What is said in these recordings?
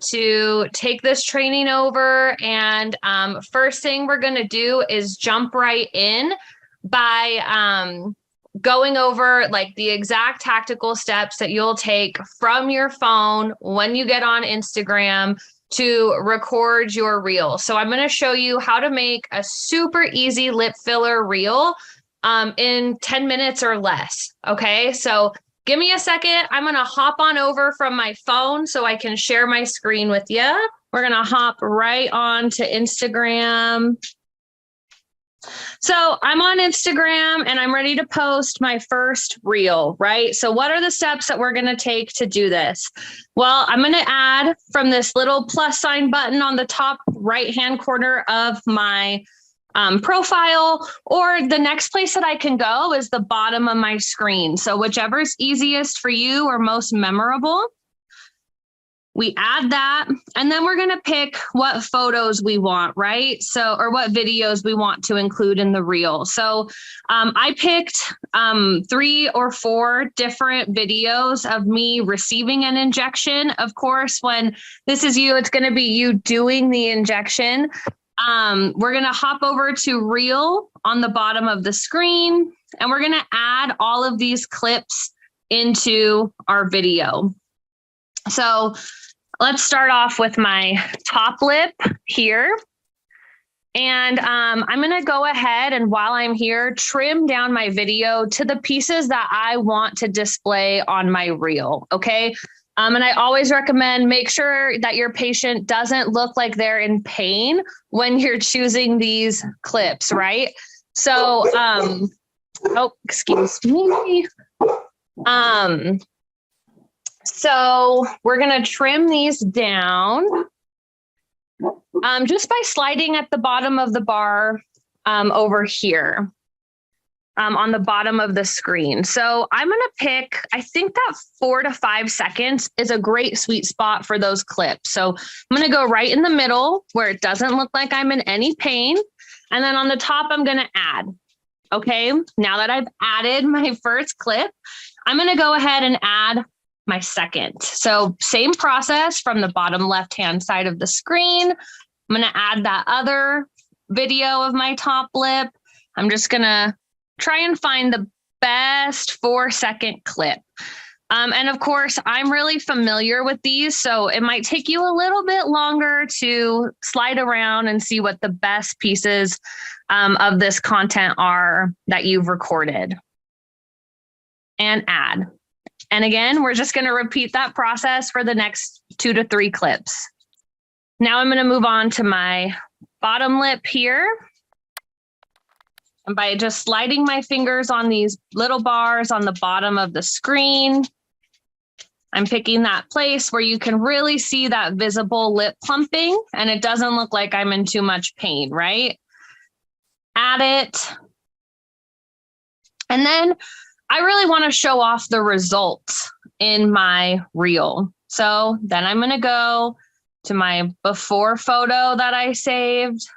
to take this training over. And first thing we're going to do is jump right in by going over like the exact tactical steps that you'll take from your phone when you get on Instagram to record your reel. So I'm going to show you how to make a super easy lip filler reel in 10 minutes or less. Okay, so give me a second. I'm going to hop on over from my phone so I can share my screen with you. We're going to hop right on to Instagram. So I'm on Instagram and I'm ready to post my first reel, right? So what are the steps that we're going to take to do this? Well, I'm going to add from this little plus sign button on the top right-hand corner of my profile, or the next place that I can go is the bottom of my screen. So whichever is easiest for you or most memorable. We add that, and then we're going to pick what photos we want, right? So, or what videos we want to include in the reel. So I picked 3 or 4 different videos of me receiving an injection. Of course, when this is you, it's going to be you doing the injection. We're going to hop over to reel on the bottom of the screen, and we're going to add all of these clips into our video. So let's start off with my top lip here. And I'm going to go ahead and while I'm here, trim down my video to the pieces that I want to display on my reel. Okay. And I always recommend make sure that your patient doesn't look like they're in pain when you're choosing these clips, right? So, oh, excuse me. So we're going to trim these down just by sliding at the bottom of the bar over here on the bottom of the screen. So I'm going to pick, I think that 4 to 5 seconds is a great sweet spot for those clips. So I'm going to go right in the middle where it doesn't look like I'm in any pain. And then on the top, I'm going to add. Okay, now that I've added my first clip, I'm going to go ahead and add my second. So same process from the bottom left-hand side of the screen. I'm going to add that other video of my top lip. I'm just going to try and find the best 4-second clip. And of course, I'm really familiar with these, so it might take you a little bit longer to slide around and see what the best pieces of this content are that you've recorded. And add. And again, we're just going to repeat that process for the next 2 to 3 clips. Now I'm going to move on to my bottom lip here. And by just sliding my fingers on these little bars on the bottom of the screen, I'm picking that place where you can really see that visible lip plumping and it doesn't look like I'm in too much pain, right? Add it. And then I really want to show off the results in my reel. So then I'm going to go to my before photo that I saved.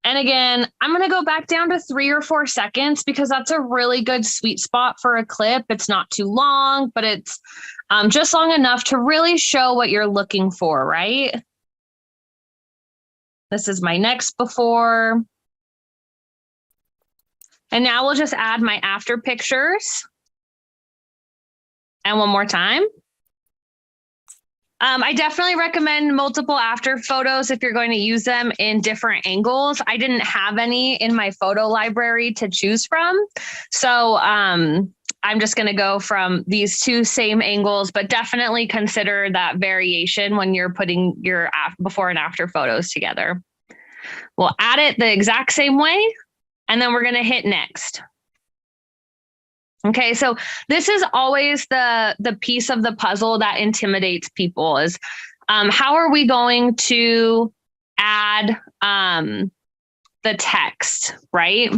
And again, I'm going to go back down to 3 or 4 seconds because that's a really good sweet spot for a clip. It's not too long, but it's just long enough to really show what you're looking for, right? This is my next before. And now we'll just add my after pictures. And one more time. I definitely recommend multiple after photos if you're going to use them in different angles. I didn't have any in my photo library to choose from. So I'm just going to go from these 2 same angles, but definitely consider that variation when you're putting your before and after photos together. We'll add it the exact same way, and then we're going to hit next. Okay, so this is always the piece of the puzzle that intimidates people is how are we going to add the text, right?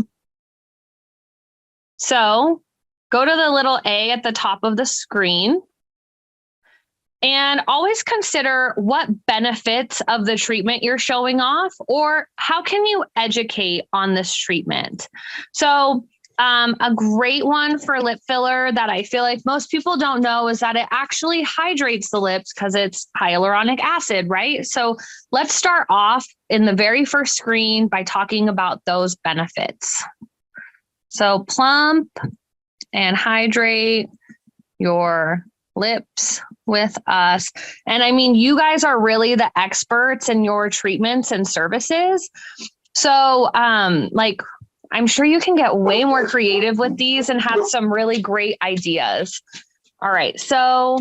So go to the little A at the top of the screen and always consider what benefits of the treatment you're showing off or how can you educate on this treatment. So a great one for lip filler that I feel like most people don't know is that it actually hydrates the lips because it's hyaluronic acid, right? So let's start off in the very first screen by talking about those benefits. So plump and hydrate your lips with us. And I mean, you guys are really the experts in your treatments and services. So like, I'm sure you can get way more creative with these and have some really great ideas. All right, so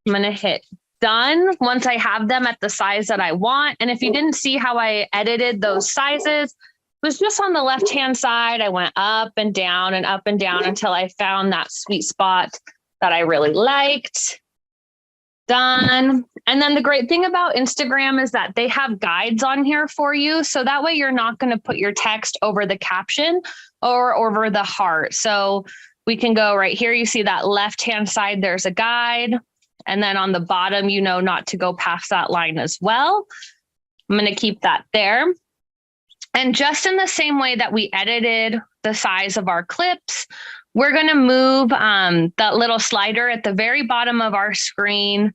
I'm gonna hit done once I have them at the size that I want. And if you didn't see how I edited those sizes, it was just on the left-hand side. I went up and down until I found that sweet spot that I really liked. Done. And then the great thing about Instagram is that they have guides on here for you. So that way you're not going to put your text over the caption or over the heart. So we can go right here. You see that left-hand side, there's a guide. And then on the bottom, you know not to go past that line as well. I'm going to keep that there. And just in the same way that we edited the size of our clips, we're going to move that little slider at the very bottom of our screen.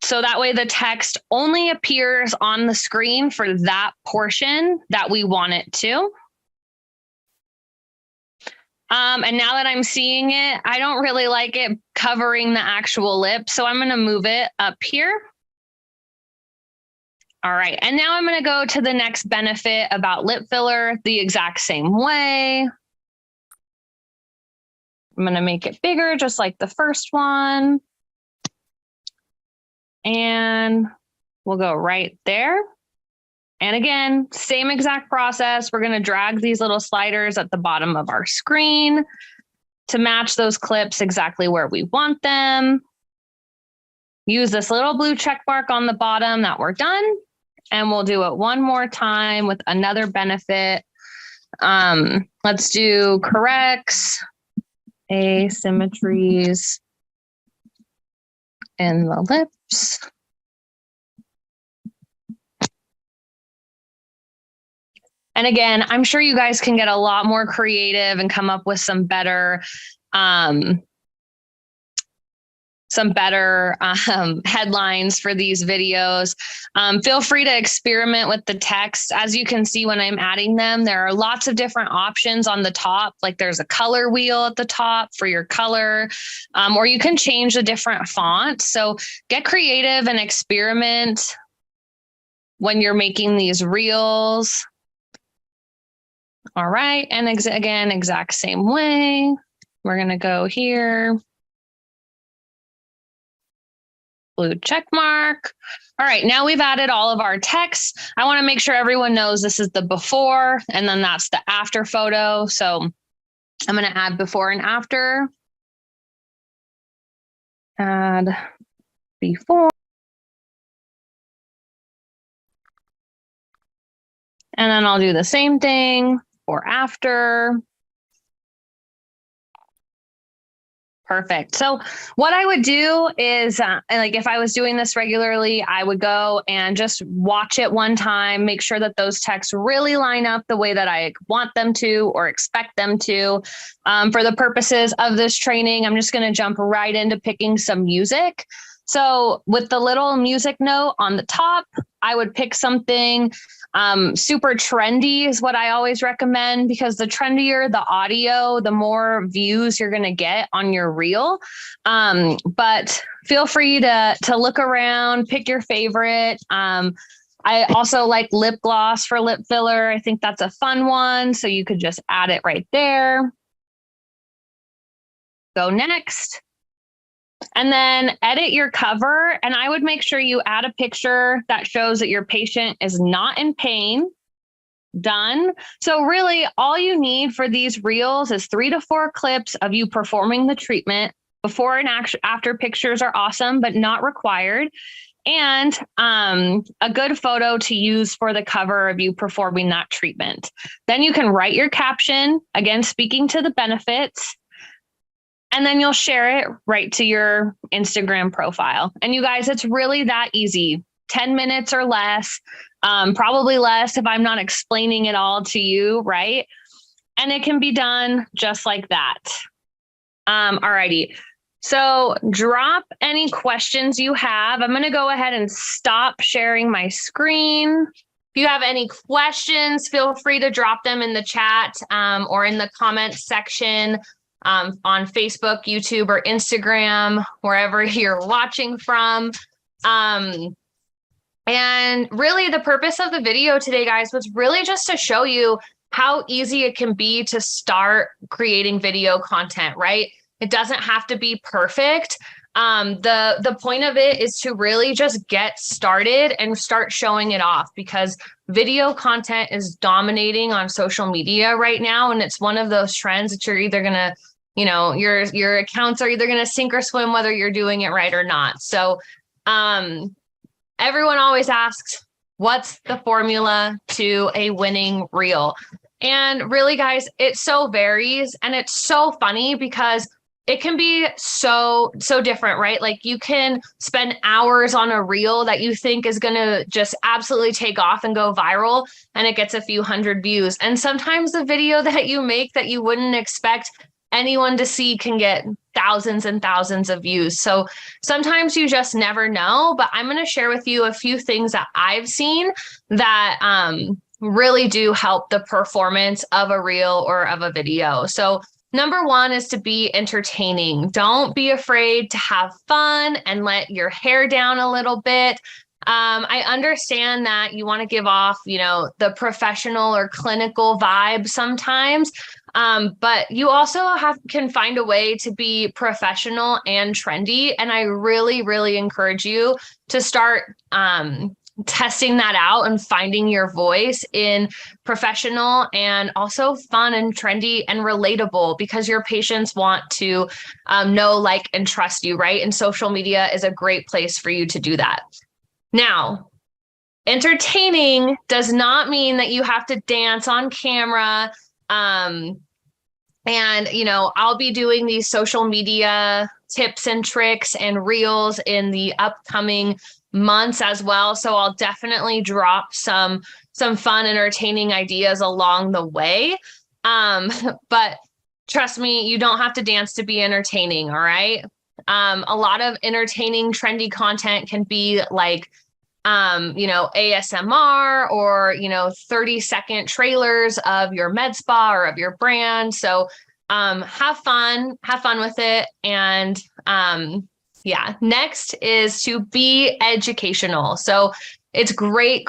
So that way the text only appears on the screen for that portion that we want it to. And now that I'm seeing it, I don't really like it covering the actual lip. So I'm going to move it up here. All right, and now I'm going to go to the next benefit about lip filler the exact same way. I'm going to make it bigger, just like the first one. And we'll go right there. And again, same exact process. We're going to drag these little sliders at the bottom of our screen to match those clips exactly where we want them. Use this little blue check mark on the bottom that we're done. And we'll do it one more time with another benefit. Let's do corrects asymmetries in the lips. And again, I'm sure you guys can get a lot more creative and come up with some better headlines for these videos. Feel free to experiment with the text. As you can see when I'm adding them, there are lots of different options on the top. Like there's a color wheel at the top for your color, or you can change a different font. So get creative and experiment when you're making these reels. All right, and again, exact same way. We're going to go here. Blue check mark. All right, now we've added all of our text. I want to make sure everyone knows this is the before and then that's the after photo. So I'm going to add before and after. Add before. And then I'll do the same thing for after. Perfect. So what I would do is like if I was doing this regularly, I would go and just watch it one time, make sure that those texts really line up the way that I want them to or expect them to. For the purposes of this training, I'm just going to jump right into picking some music. So with the little music note on the top, I would pick something super trendy is what I always recommend, because the trendier the audio, the more views you're going to get on your reel. But feel free to look around, pick your favorite. I also like lip gloss for lip filler. I think that's a fun one. So you could just add it right there. Go next. And then edit your cover. And I would make sure you add a picture that shows that your patient is not in pain. Done. So really all you need for these reels is 3 to 4 clips of you performing the treatment. Before and after pictures are awesome, but not required. And a good photo to use for the cover of you performing that treatment. Then you can write your caption, again, speaking to the benefits. And then you'll share it right to your Instagram profile. And you guys, it's really that easy. 10 minutes or less, probably less if I'm not explaining it all to you, right? And it can be done just like that. Alrighty. So drop any questions you have. I'm going to go ahead and stop sharing my screen. If you have any questions, feel free to drop them in the chat or in the comments section on Facebook, YouTube, or Instagram, wherever you're watching from. And really the purpose of the video today, guys, was really just to show you how easy it can be to start creating video content, right? It doesn't have to be perfect. The point of it is to really just get started and start showing it off, because video content is dominating on social media right now. And it's one of those trends that you're either going to, your accounts are either going to sink or swim, whether you're doing it right or not. So everyone always asks, what's the formula to a winning reel? And really, guys, it so varies. And it's so funny because it can be so different, right? Like you can spend hours on a reel that you think is going to just absolutely take off and go viral, and it gets a few hundred views. And sometimes the video that you make that you wouldn't expect anyone to see can get thousands and thousands of views. So sometimes you just never know, but I'm going to share with you a few things that I've seen that really do help the performance of a reel or of a video. So number one is to be entertaining. Don't be afraid to have fun and let your hair down a little bit. I understand that you want to give off, the professional or clinical vibe sometimes, but you also can find a way to be professional and trendy. And I really, really encourage you to start testing that out and finding your voice in professional and also fun and trendy and relatable, because your patients want to know, like, and trust you, right? And social media is a great place for you to do that. Now, entertaining does not mean that you have to dance on camera. And, I'll be doing these social media tips and tricks and reels in the upcoming months as well. So I'll definitely drop some fun, entertaining ideas along the way. But trust me, you don't have to dance to be entertaining. All right. A lot of entertaining, trendy content can be like, ASMR or, 30-second trailers of your med spa or of your brand. So have fun with it. And next is to be educational. So it's great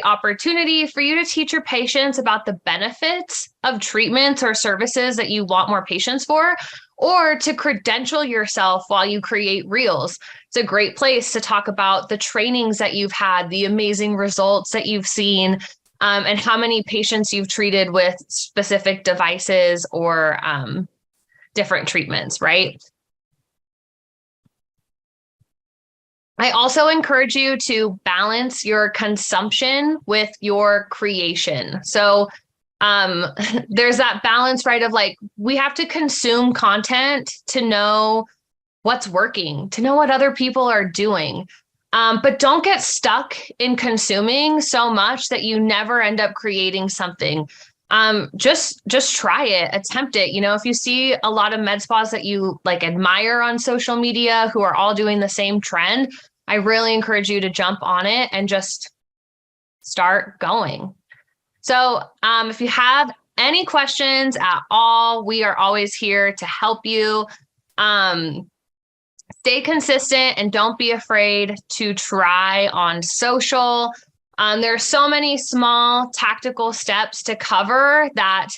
opportunity for you to teach your patients about the benefits of treatments or services that you want more patients for, or to credential yourself while you create reels. It's a great place to talk about the trainings that you've had, the amazing results that you've seen, and how many patients you've treated with specific devices or different treatments, right? I also encourage you to balance your consumption with your creation. So there's that balance, right, of like, we have to consume content to know what's working, to know what other people are doing. But don't get stuck in consuming so much that you never end up creating something. Just try it, attempt it. If you see a lot of med spas that you like admire on social media who are all doing the same trend, I really encourage you to jump on it and just start going. So if you have any questions at all, we are always here to help you. Stay consistent and don't be afraid to try on social. There are so many small tactical steps to cover that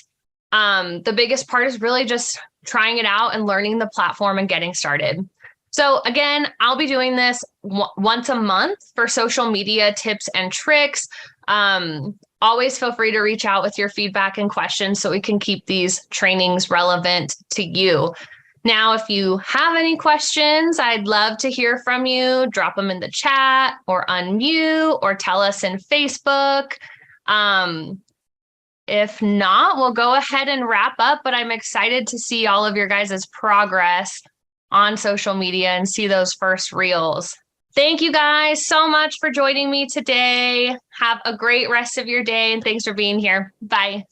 the biggest part is really just trying it out and learning the platform and getting started. So again, I'll be doing this once a month for social media tips and tricks. Always feel free to reach out with your feedback and questions so we can keep these trainings relevant to you. Now, if you have any questions, I'd love to hear from you. Drop them in the chat or unmute or tell us in Facebook. If not, we'll go ahead and wrap up, but I'm excited to see all of your guys' progress on social media and see those first reels. Thank you guys so much for joining me today. Have a great rest of your day and thanks for being here. Bye.